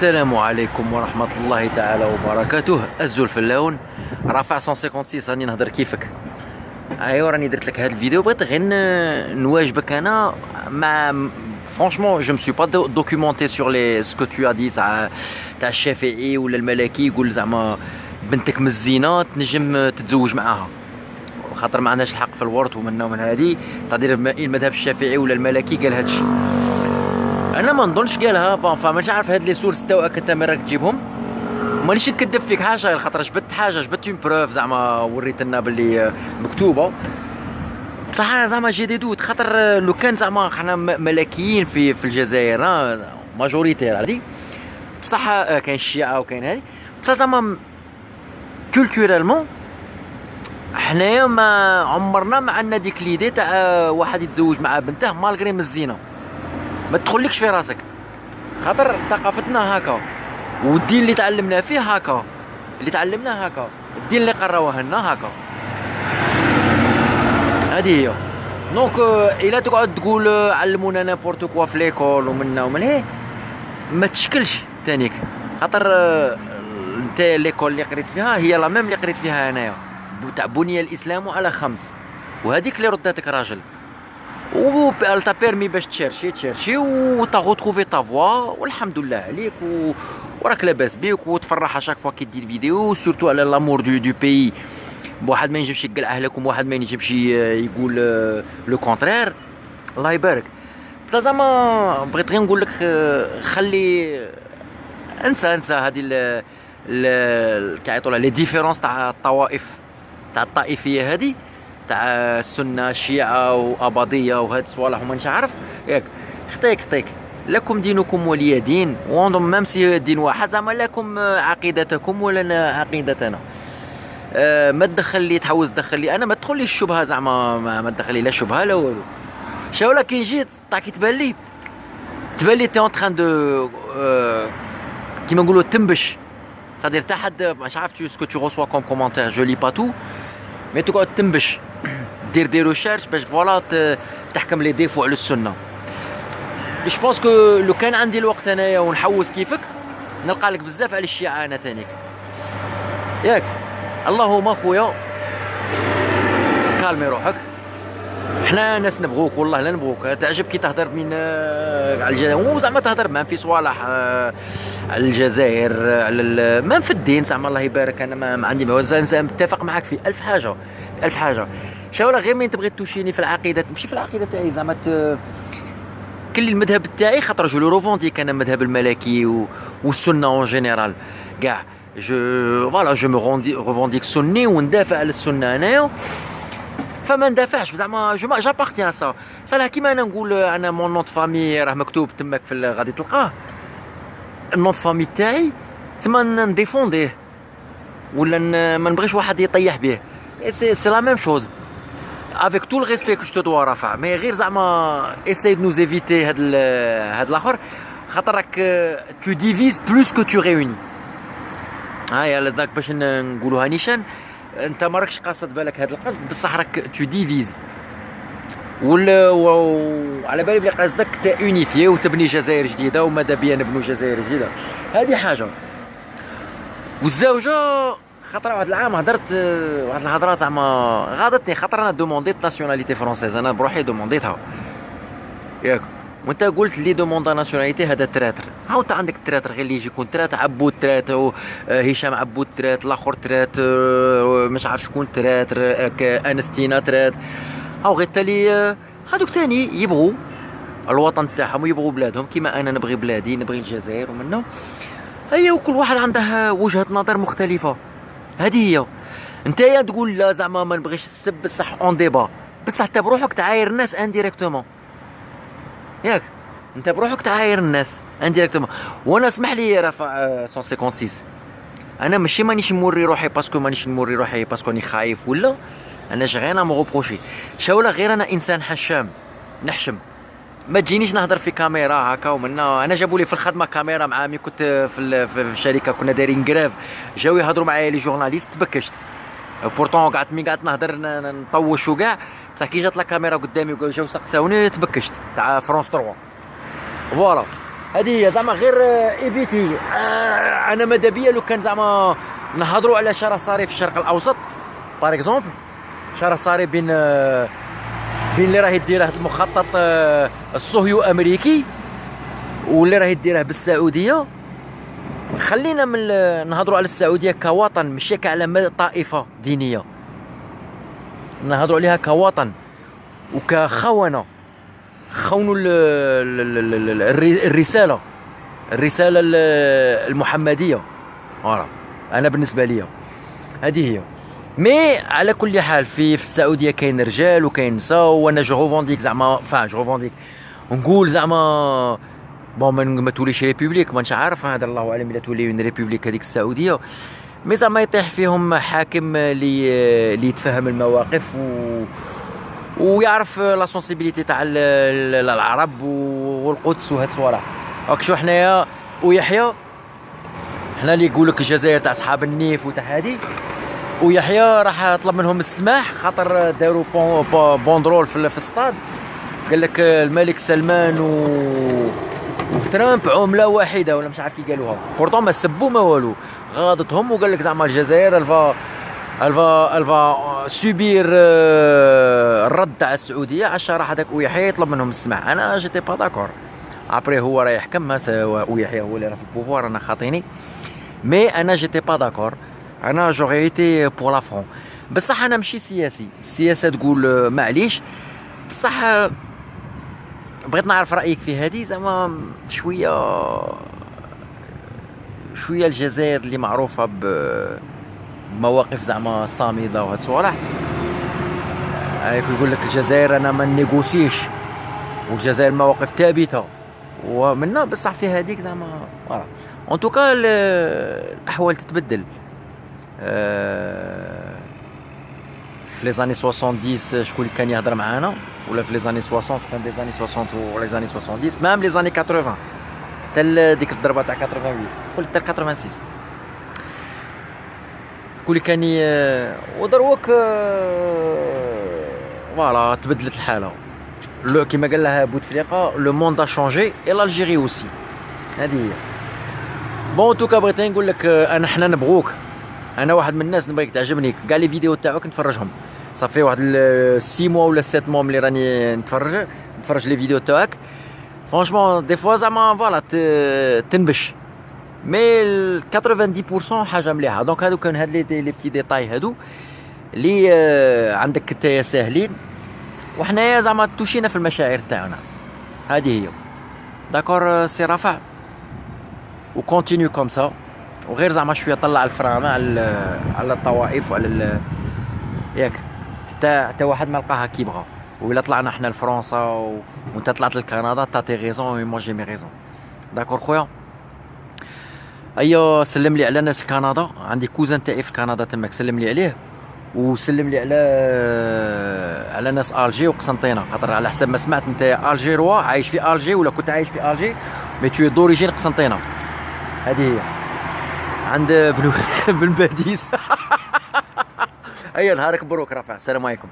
السلام عليكم ورحمة الله تعالى وبركاته. الزول في اللون رافع 156 راني نهضر كيفك. ايوا راني درت لك هذا الفيديو، بغيت غير نواجبك انا مع فرانشمون جو مسوي با دوكيومونتي سور لي سكو تو ا دي تاع الشافعي ولا الملكي يقول زعما بنتك مزينه تنجم تتزوج معاها، خاطر ما عندناش الحق في الورث ومن هذه تقدير المذهب الشافعي ولا الملكي قال هذا الشيء. انا ما نظنش قالها، فمانيش عارف هاد لي سورس تاعك انت من راك تجيبهم، مانيش نكذب فيك حاجه، خاطر جبت اون بروف زعما وريت لنا باللي مكتوبه بصح. زعما جي دي دوت، خاطر لو كان زعما حنا ملكيين في الجزائر ماجوريتير هادي بصح، كاين الشيعه وكاين هادي بصح زعما كولتورالمون حنايا ما عمرنا ما عندنا ديك ليدي تاع واحد يتزوج مع بنته مالغري مزينه، ما تدخلكش في راسك، خاطر ثقافتنا هكا والدين اللي تعلمنا فيه هكا، اللي تعلمناه هكا، الدين اللي قراوه لنا هكا. هذه هي دونك الا تقعد تقول علمونا نابورتو كوا في ليكول ومنا ومن هي ما تشكلش تانيك، خاطر انت ليكول اللي قريت فيها هي لا ميم اللي قريت فيها انايا تاع بني الاسلام على 5، وهذيك اللي رداتك راجل و elle t'a permis باش تشيرشي و تا غوتروفي تا فوا، والحمد لله عليك وراك لاباس بيك وتفرح اشاك فوا كي دير فيديو، سورتو على لامور دو بيي. بواحد ما ينجمش يقلع اهلكم، واحد ما ينجمش يقول لو كونترير، الله يبارك. بصح زعما بغيت غير نقول لك خلي انسى هذه كيعيطوا لها لي ديفيرونس تاع الطوائف، تاع الطائفيه هذه تاع السنه الشيعه واباضيه وهاد الصوالح ومانيش عارف ياك. خطيك لكم دينكم ولي دين، وندم ميم سي دين واحد، زعما لكم عقيدتكم ولنا عقيدتنا. ما تدخل لي تحوس تدخل لي انا، ما تدخل لي الشبهه زعما، ما تدخل لي لا شبهه لا والو. شاولا كي جيت كي تبان لي تي اون تران دو كيما نقولوا تنبش، صادير تا حد مش عارف تو سكو تو ريسوا كوم كومونتير جو لي با تو، مي تقعد تنبش دير دي ريشيرش باش فوالا تحكم لي ديفو على السنه. جو بونس كو لو كان عندي الوقت انايا ونحوس كيفك نلقى لك بزاف على الشيعه انا تانيك ياك. اللهم خويا كالمي روحك، حنا ناس نبغوك والله لا نبغوك، تعجب كي تهضر من على الجزائر وزعما تهضر معهم في صوالح على الجزائر، على ما في الدين زعما الله يبارك. انا ما عندي متفق معاك في ألف حاجه. شاولا غير مين تبغي توشيني في العقيده، تمشي في العقيده تاعي زعما كل المذهب تاعي، خاطر جو لو روفونديك انا المذهب الملكي والسنه اون جينيرال كاع. جو مو ريفونديك سني وندافع على السنه انايا، فما ندافعش زعما جابارتيان صالح كيما انا نقول. انا مون نوت فامي راه مكتوب تماك في غادي تلقاه، النوت فامي تاعي تما نديفونديه ولا ما نبغيش واحد يطيح به. سي لا ميم شوز افيك تو الريسبي كو جو دوا رافع، مي غير زعما اساي دو نوز ايفيتي هاد الاخر، خاطر راك تو ديفيز بلوس كو تو ريوني. هاي ذاك باش نقولوها نيشان، انت ما راكش قاصد بالك هذا القصد، بصح راك تو ديفيز وعلى بالي بلي قصدك تاونيفي وتبني جزائر جديده، وماذا بيا نبنوا جزائر جديده. هذه حاجه. والزوجه خاطر واحد العام هضرت واحد الهضره زعما غاضتني، خاطر انا دومونديت ناسيوناليتي فرونسيز، انا بروحي دومونديتها ياك، وانت قلت لي دوموندا ناسيوناليتي هذا تراتر. هاو انت عندك تراتر غير اللي يجي يكون ترات، عبود ترات هشام عبود ترات، الاخر ترات مش عارف شكون تراتر، انستينا ترات. هاو غير تالي هادوك تاني يبغوا الوطن تاعهم ويبغوا بلادهم كيما انا نبغي بلادي، نبغي الجزائر ومنه. هي وكل واحد عنده وجهة نظر مختلفة. هذه هي. نتايا تقول لا زعما ما نبغيش السب، بصح اون ديبا، بصح انت بروحك تعاير الناس انديريكتومون ياك، انت بروحك تعاير الناس انديريكتومون. وانا اسمح لي رافع 156، انا ماشي مانيش نموري روحي باسكو راني خايف ولا انا جغينا مو غوبروشي. شاولا غير انا انسان حشام نحشم، ما تجينيش نهضر في كاميرا هكا ومنا. انا جابوا لي في الخدمه كاميرا مع مي كنت في الشركه كنا دايرين كراف، جاو يهضروا معايا لي جورناليست، تبكشت بورتون قعدت نهضر نطوش وكاع، بصح كي جات لا كاميرا قدامي وجاو سقساوني تبكشت. تاع فرونس 3 فوالا. هذه هي زعما غير ايفيتي. انا ماذا بيا لو كان زعما نهضروا على شرع صاري في الشرق الاوسط باغ اكزومبل، شرع صاري بين اللي راه يديره هذا المخطط الصهيو امريكي واللي راه يديره بالسعوديه. خلينا من نهضروا على السعوديه كوطن، ماشي كعلى طائفه دينيه، نهضروا عليها كوطن وكخونه، خونوا الرساله المحمديه. فوالا انا بالنسبه لي هذه هي. مي على كل حال في السعوديه كاين رجال وكاين نساء، وانا جو ريفونديك زعما جو ريفونديك نقول زعما بون ما توليش ريبوبليك، مانيش عارف هذا الله اعلم الا تولي من ريبوبليك هذيك السعوديه. مي زعما يطيح فيهم حاكم اللي يتفهم المواقف ويعرف لا سونسيبيليتي تاع العرب والقدس وهاد الصوالح. راك شو حنايا ويحيى، حنا اللي يقول لك الجزائر تاع صحاب النيف وتاع هادي، ويحيى راح طلب منهم السماح خاطر داروا بوندرول في السطاد. قال لك الملك سلمان وترامب عمله واحده ولا مش عارف كي قالوها، بورتون ما سبوا ما والو، غاضتهم وقال لك زعما الجزائر الفا سوبير الرد تاع السعوديه عشان راح هذاك ويحيى يطلب منهم السماح. انا جيتي با داكور، ابري هو راه يحكم ويحيى هو اللي راه في البوفوار، انا خاطيني. مي انا جيتي با داكور، انا جوغي ايتي بور لا فرون. بصح انا ماشي سياسي، السياسه تقول معليش، بصح بغيت نعرف رايك في هذه زعما شويه الجزائر اللي معروفه بمواقف زعما صامده وهاد الصوالح. هاك يقول لك الجزائر انا ما نيغوسيش، والجزائر مواقف ثابته ومنا، بصح في هذيك زعما فوالا. اون توكا الاحوال تتبدل. في لي زاني 70 شكون اللي كان يهضر معانا، ولا في لي زاني 60 فان دي زاني 60 ولا لي زاني 70 مام لي زاني 80 حتى ديك الضربه تاع 88 شكون حتى 86 شكون اللي كان ودروك فوالا تبدلت الحاله. كيما قال لها بوتفليقه لو موند ا شونجي اي لالجيري اوسي. هذه هي. بون توكا بغيت نقول لك حنا نبغوك، انا واحد من الناس نبغيك تعجبني كاع لي فيديو تاعك نتفرجهم. صافي واحد 6 موا ولا 7 موا ملي راني نتفرج لي فيديو تاعك. فرانشمون دي فوا زعما فوالا تنبش، مي 90% حاجه مليحه. دونك هادو كان هاد لي بتي ديتاي هادو اللي عندك نتايا ساهلين، وحنايا زعما توشينا في المشاعر تاعنا. هذه هي داكور سي رافع، وكونتينيو كوم سا، وغير زعما شويه طلع الفرامه على الطوائف وعلى ياك حتى واحد ما لقاها كي بغا. وإلا طلعنا حنا لفرنسا وانت طلعت لكندا تاتي غيزون مو جي مي غيزون. داكور خويا، ايوا سلم لي على ناس كندا، عندي كوزان تاعي في كندا تماك، سلم لي عليه، وسلم لي على ناس الجي وقسنطينه، خاطر على حسب ما سمعت انت الجيروا عايش في الجي ولا كنت عايش في الجي مي تو دوريجين قسنطينه. هذه هي عند بن باديس. ايوا نهارك مبروك رافع، السلام عليكم.